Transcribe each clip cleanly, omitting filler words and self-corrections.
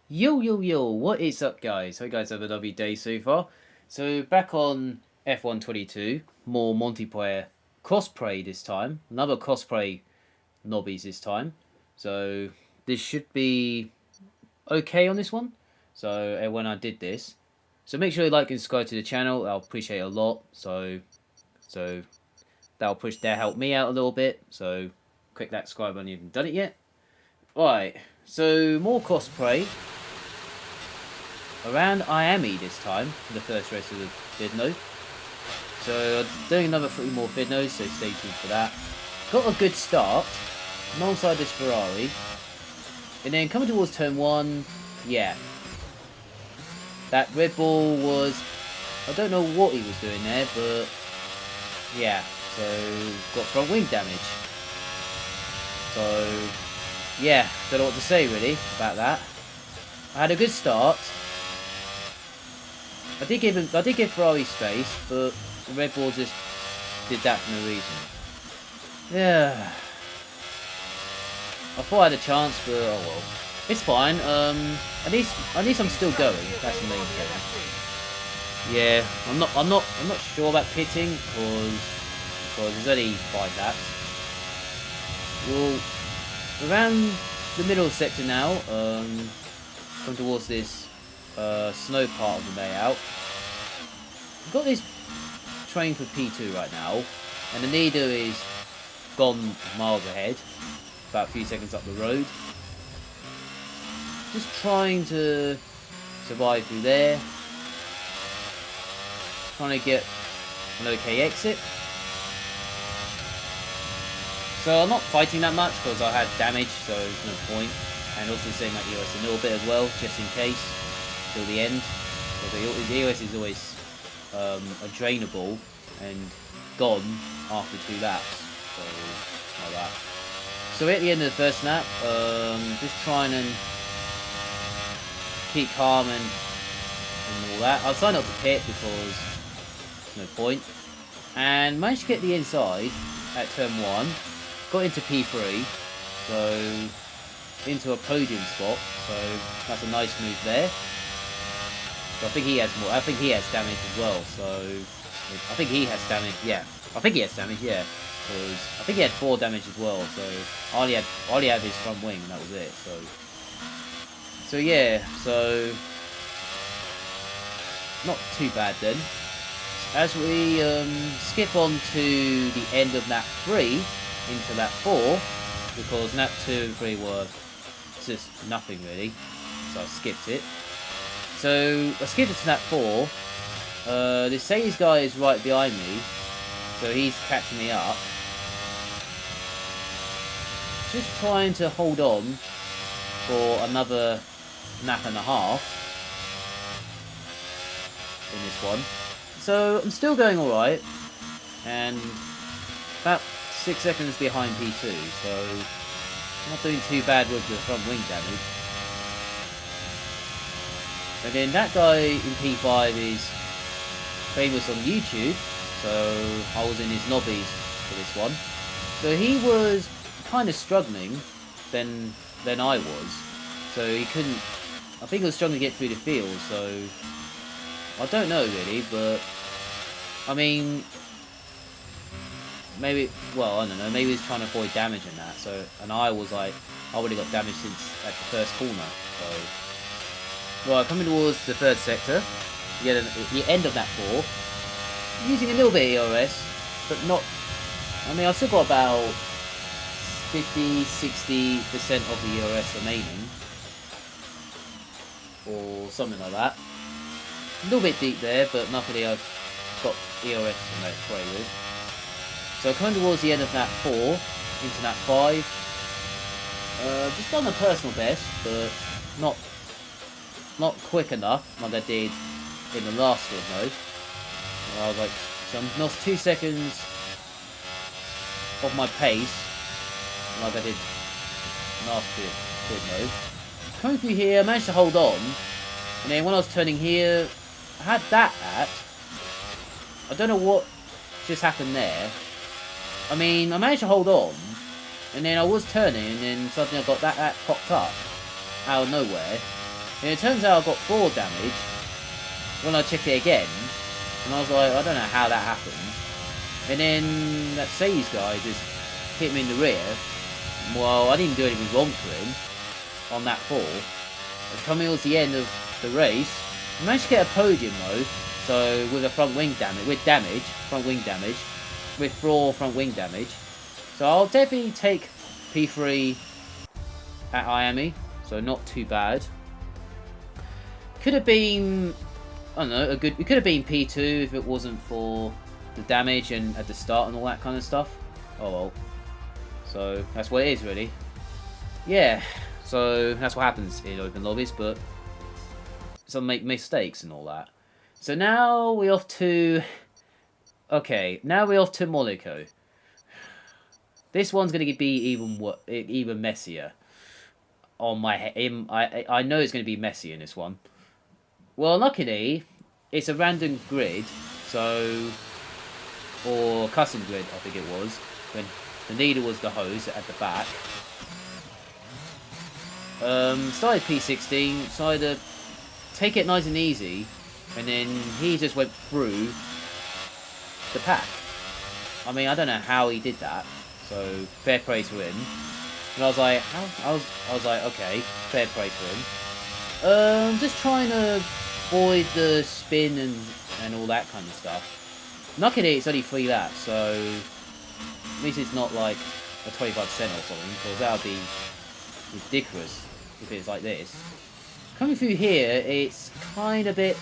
Yo, what is up, guys? Hope you guys have a lovely day so far. So, back on F122, more multiplayer cosplay this time. Another cosplay nobbies this time. So, this should be okay on this one. So, when I did this. So, make sure you like and subscribe to the channel. I'll appreciate it a lot. So that'll help me out a little bit. So, click that subscribe button if you haven't done it yet. Right, so more cosplay. Around Miami this time for the first race of the video. So doing another 3 more videos, so stay tuned for that. Got a good start alongside this Ferrari, and then coming towards turn 1, yeah, that Red Bull was, I don't know what he was doing there, but yeah, so got front wing damage. So yeah, don't know what to say really about that. I had a good start. I did give Ferrari space, but Red Bull just did that for no reason. Yeah. I thought I had a chance, but oh well. It's fine. At least I'm still going. That's the main thing. Yeah, I'm not sure about pitting because there's only 5 laps. Well, around the middle sector now, come towards this snow part of the layout. We've got this train for P2 right now, and the leader is gone miles ahead, about a few seconds up the road. Just trying to survive through there. Trying to get an okay exit. So I'm not fighting that much because I had damage, so there's no point. And also saving my EOS a little bit as well, just in case, till the end. Because the EOS is always a drainable and gone after 2 laps. So, like that. So we're at the end of the first lap, just trying and keep calm and all that. I decided not to pit because there's no point. And managed to get the inside at turn 1. Got into P3, so into a podium spot, so that's a nice move there. So I think he has more. I think he has damage as well. So I think he has damage. Yeah, I think he has damage. Yeah, because I think he had 4 damage as well. So I only had his front wing, and that was it. So yeah, so not too bad then. As we skip on to the end of lap 3 into lap 4, because lap 2 and 3 were just nothing really, so I skipped it. So I skipped it to lap 4. This Say's guy is right behind me, so he's catching me up. Just trying to hold on for another lap and a half in this one. So I'm still going alright, and about 6 seconds behind P2, so I'm not doing too bad with the front wing damage. And then that guy in P5 is famous on YouTube, so I was in his lobbies for this one. So he was kind of struggling than I was, so he couldn't. I think he was struggling to get through the field. So I don't know really, but I mean, maybe. Well, I don't know. Maybe he's trying to avoid damage in that. So, and I was like, I already got damage since at the first corner. So, right, coming towards the third sector. Yeah, the end of that 4. Using a little bit of ERS, but not. I mean, I've still got about 50-60% of the ERS remaining, or something like that. A little bit deep there, but luckily I've got ERS to play with. So coming towards the end of lap 4, into lap 5. Just done a personal best, but not quick enough like I did in the last field mode. I was like, so I lost 2 seconds of my pace, like I did last field mode. Coming through here, I managed to hold on, and then when I was turning here, I had that at. I don't know what just happened there. I mean, I managed to hold on, and then I was turning, and then suddenly I got that popped up out of nowhere. And it turns out I got 4 damage when I checked it again. And I was like, I don't know how that happened. And then that Sage guy just hit me in the rear. Well, I didn't do anything wrong to him on that fall. Coming towards the end of the race, I managed to get a podium though. So with a front wing damage, front wing damage, with 4 front wing damage. So I'll definitely take P3 at Miami. So not too bad. Could have been, I don't know, it could have been P2 if it wasn't for the damage and at the start and all that kind of stuff. Oh well. So that's what it is really. Yeah. So that's what happens in open lobbies, but some make mistakes and all that. So now we're off to... Okay, now we're off to Monaco. This one's going to be even messier. On my head, I know it's going to be messy in this one. Well, luckily, it's a random grid, so... Or custom grid, I think it was. When the leader was the hose at the back. Started P16, decided to take it nice and easy, and then he just went through the pack. I mean, I don't know how he did that, so fair praise for him. And I was like, I was like, okay, fair praise for him. Just trying to avoid the spin and all that kind of stuff. Luckily, it's only 3 laps, so at least it's not like a 25% or something, because that would be ridiculous if it's like this. Coming through here, it's kind of a bit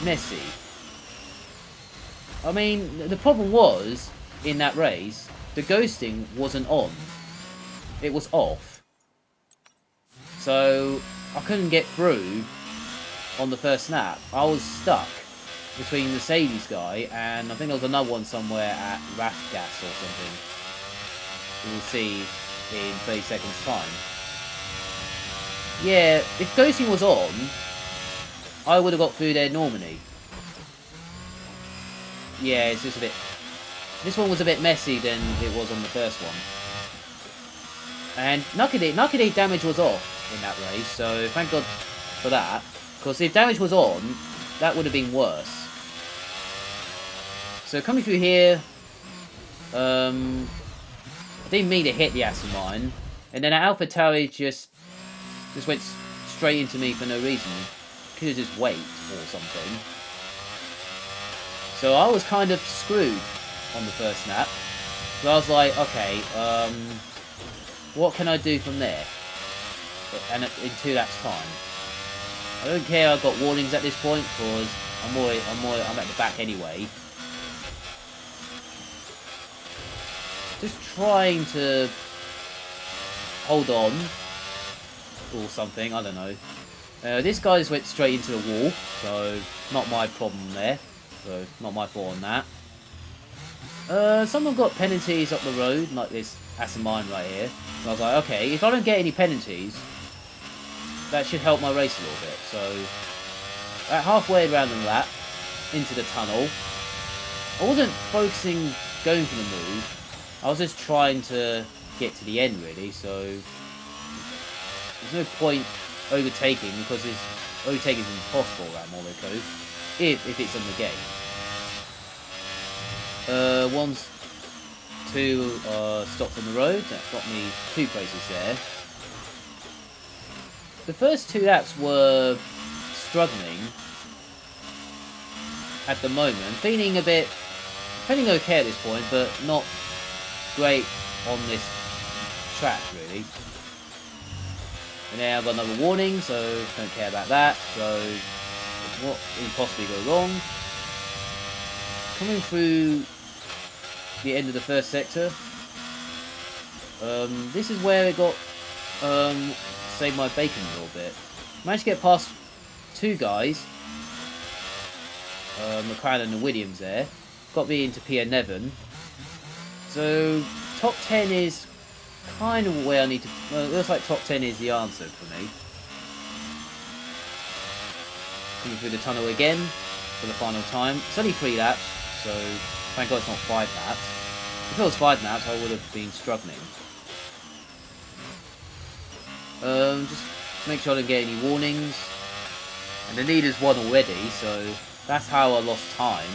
messy. I mean, the problem was, in that race, the ghosting wasn't on. It was off. So, I couldn't get through on the first snap. I was stuck between the Sadies guy and I think there was another one somewhere at Rathgas or something. We will see in 30 seconds time. Yeah, if ghosting was on, I would have got through there normally. Yeah, it's just a bit... This one was a bit messy than it was on the first one. And luckily damage was off in that race, so thank God for that. Because if damage was on, that would have been worse. So coming through here, I didn't mean to hit the acid mine, and then Alpha Tauri just went straight into me for no reason. Could have just waited or something. So I was kind of screwed on the first snap. So I was like, okay, what can I do from there? And in 2 laps time. I don't care I've got warnings at this point, because I'm at the back anyway. Just trying to hold on. Or something, I don't know. This guy just went straight into the wall, so not my problem there. So, not my fault on that. Someone got penalties up the road, like this acid mine right here. And I was like, okay, if I don't get any penalties, that should help my race a little bit. So, at halfway around the lap, into the tunnel, I wasn't focusing going for the move. I was just trying to get to the end, really. So, there's no point overtaking, because overtaking is impossible around Monaco, if it's in the game. 2 stops on the road. That got me 2 places there. The first 2 laps were struggling at the moment. Feeling okay at this point, but not great on this track, really. And then I've got another warning, so don't care about that. So, what can possibly go wrong? Coming through the end of the first sector. This is where it got saved my bacon a little bit. Managed to get past 2 guys, McLaren and the Williams there. Got me into P11. So top 10 is kind of where I need to. Well, it looks like top 10 is the answer for me. Coming through the tunnel again for the final time. It's only 3 laps, so thank God it's not 5 laps. If it was 5 laps, I would have been struggling. Just Make sure I don't get any warnings. And the leader's won already, so that's how I lost time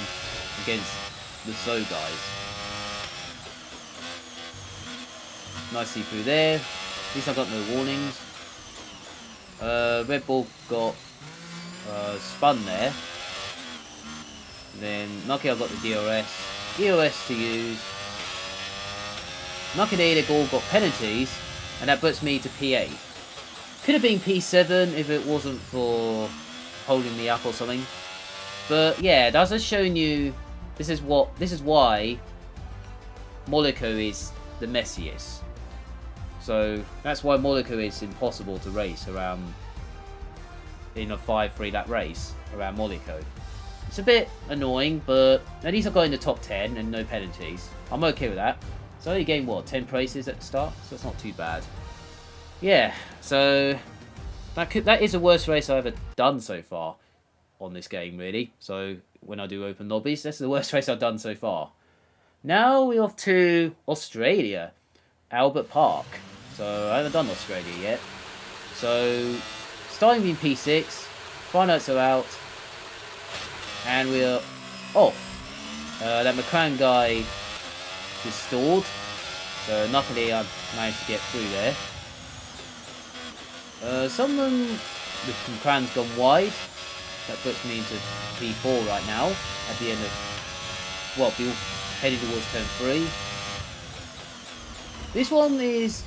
against the slow guys. Nicely through there. At least I got no warnings. Red Bull got spun there. And then lucky I got the DRS. DRS to use. Lucky they all got penalties, and that puts me to P8. Could have been P7 if it wasn't for holding me up or something. But yeah, that's just showing you this is why Monaco is the messiest. So that's why Monaco is impossible to race around in a 5-3 lap race around Monaco. It's a bit annoying, but at least I got in the top 10 and no penalties. I'm okay with that. So I only gained, what, 10 places at the start? So it's not too bad. Yeah, so that is the worst race I've ever done so far on this game, really. So when I do open lobbies, that's the worst race I've done so far. Now we're off to Australia, Albert Park. So I haven't done Australia yet. So starting in P6, finalists are out, and we're off. That McLaren guy is stalled, so luckily I managed to get through there. Some of them, the McLaren's gone wide. That puts me into P4 right now, at the end of, well, we're heading towards turn 3. This one is,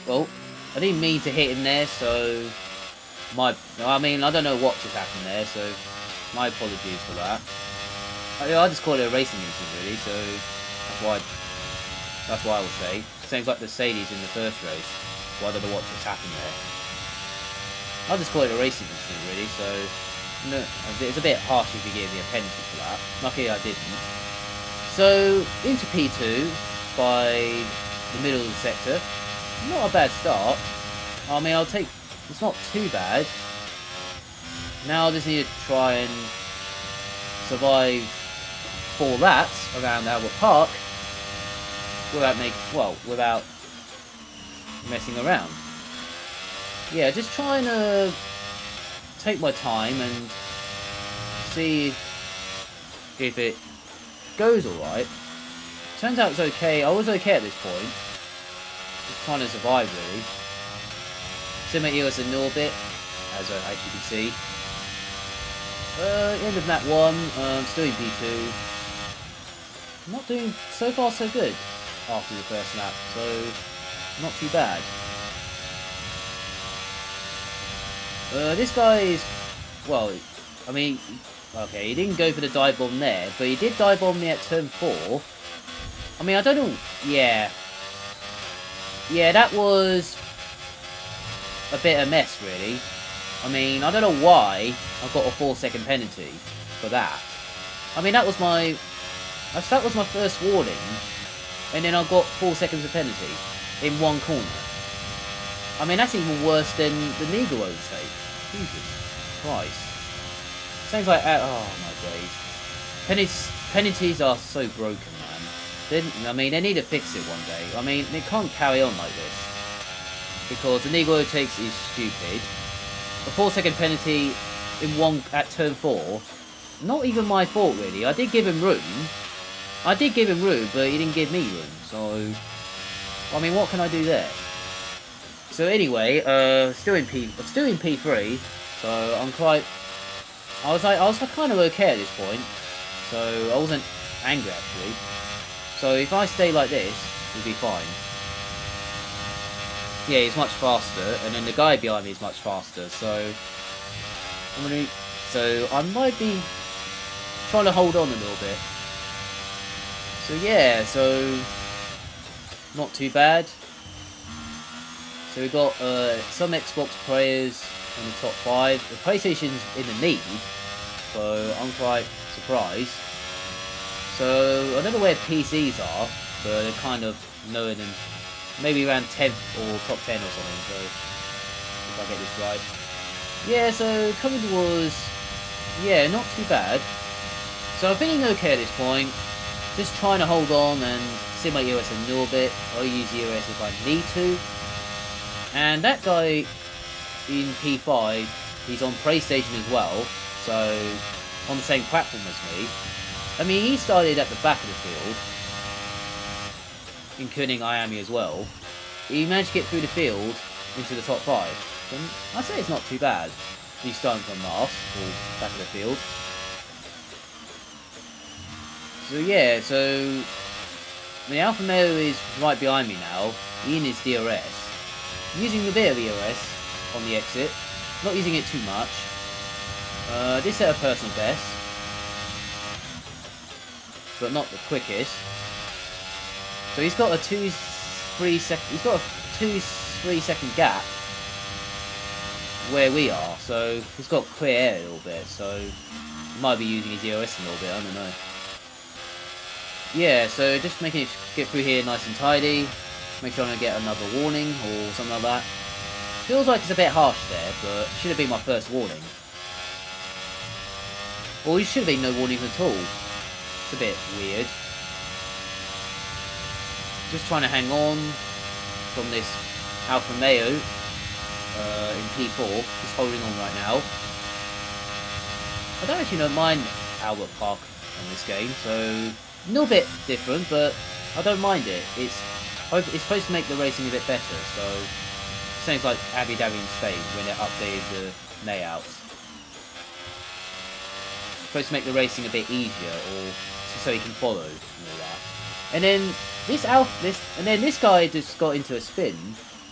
well, I didn't mean to hit in there, so I mean, I don't know what just happened there, so my apologies for that. I just call it a racing incident, really, so that's why I would say. Same like the Mercedes in the first race. Well, I don't know what just happened there. I'll just call it a racing incident, really, so no, it's a bit harsh if you give me a penalty for that. Luckily I didn't. So, into P2 by the middle of the sector. Not a bad start. I mean, it's not too bad. Now I just need to try and survive 4 laps around Albert Park without messing around. Yeah, just trying to take my time and see if it goes alright. Turns out it's okay. I was okay at this point. Just trying to survive, really. Simulate EOS in orbit, as you can see. End of lap 1, still in P2. Not doing so far so good after the first lap, so not too bad. This guy is, well, I mean, okay, he didn't go for the dive bomb there, but he did dive bomb me at turn 4. I mean, I don't know, yeah, that was a bit of a mess, really. I mean, I don't know why I got a 4-second penalty for that. I mean, that was my first warning, and then I got 4 seconds of penalty in one corner. I mean, that's even worse than the Negro overtake. Jesus Christ. Sounds like, oh my days. Penalties are so broken, man. I mean, they need to fix it one day. I mean, it can't carry on like this. Because the Negro overtakes is stupid. A 4-second penalty at turn 4, not even my fault, really. I did give him room, but he didn't give me room. So, I mean, what can I do there? So anyway, still in P3. So I'm quite. I was kind of okay at this point. So I wasn't angry actually. So if I stay like this, we'll be fine. Yeah, he's much faster, and then the guy behind me is much faster. So I might be trying to hold on a little bit. So yeah, so not too bad. So we've got some Xbox players in the top 5. The PlayStation's in the lead, so I'm quite surprised. So I don't know where PCs are, but they're kind of lower than maybe around 10th or top 10 or something. So if I get this right, yeah. So coming towards, yeah, not too bad. So I'm feeling okay at this point. Just trying to hold on and see my EOS in orbit. I'll use EOS if I need to. And that guy, in P5, he's on PlayStation as well, so on the same platform as me. I mean, he started at the back of the field, including Miami as well. He managed to get through the field into the top 5. And I'd say it's not too bad. He's starting from last, or back of the field. So yeah, so the Alfa Romeo is right behind me now, in his DRS. I'm using a bit of ERS on the exit, not using it too much. This set a personal best, but not the quickest. So he's got a 2-3 second gap where we are, so he's got clear air a little bit, so he might be using his ERS a little bit, I don't know. Yeah, so just making it get through here nice and tidy. Make sure I don't get another warning or something like that. Feels like it's a bit harsh there, but it should have been my first warning. Or it should have been no warnings at all. It's a bit weird. Just trying to hang on from this Alfa Romeo in P4. Just holding on right now. I don't actually mind Albert Park on this game, so a little bit different, but I don't mind it. It's supposed to make the racing a bit better, so same like Abu Dhabi in Spain when they updated the layouts. It's supposed to make the racing a bit easier, or so you can follow and all that. And then this guy just got into a spin,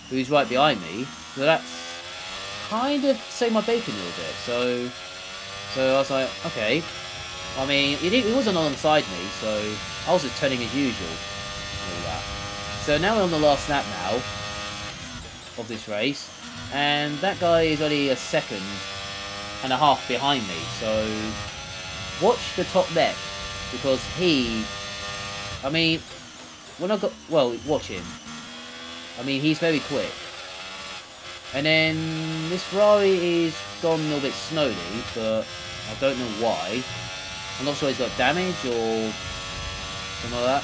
who's right behind me, so that's kind of saved my bacon a little bit. So I was like, okay. I mean, he wasn't alongside me, so I was just turning as usual and all that. So now we're on the last lap now of this race, and that guy is only a second and a half behind me, so watch the top left, because I mean, when I got, well, watch him, I mean, he's very quick. And then this Ferrari is gone a little bit slowly, but I don't know why. I'm not sure he's got damage or something like that.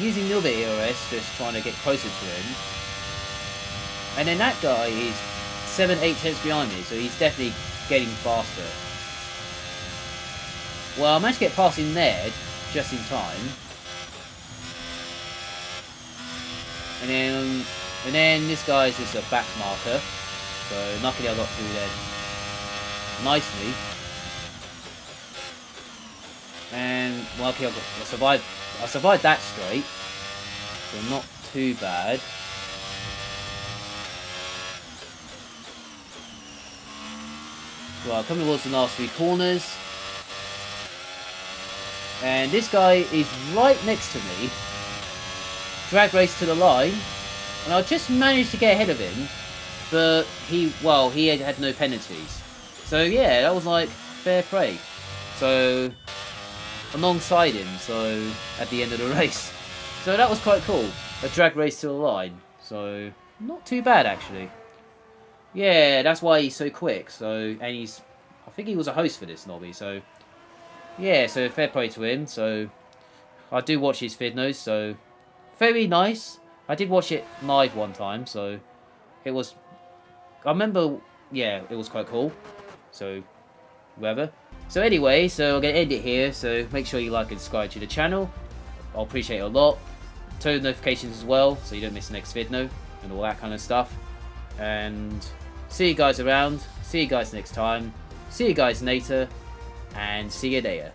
Using a little bit of ERS, just trying to get closer to him. And then that guy is 7-8 tenths behind me, so he's definitely getting faster. Well, I managed to get past him there, just in time. And then this guy is just a back marker. So luckily I got through there nicely. And luckily I survived that straight. So not too bad. Well, coming towards the last 3 corners. And this guy is right next to me. Drag race to the line. And I just managed to get ahead of him. But he had no penalties. So yeah, that was like fair play. So alongside him, so at the end of the race. So that was quite cool. A drag race to the line. So not too bad actually. Yeah, that's why he's so quick. So I think he was a host for this lobby. So yeah, so fair play to him. So I do watch his vidnos. So very nice. I did watch it live one time. So it was. I remember, yeah, it was quite cool. So, whatever. So anyway, so I'm going to end it here. So make sure you like and subscribe to the channel. I'll appreciate it a lot. Turn notifications as well, so you don't miss the next video and all that kind of stuff. And see you guys around. See you guys next time. See you guys later. And see you later.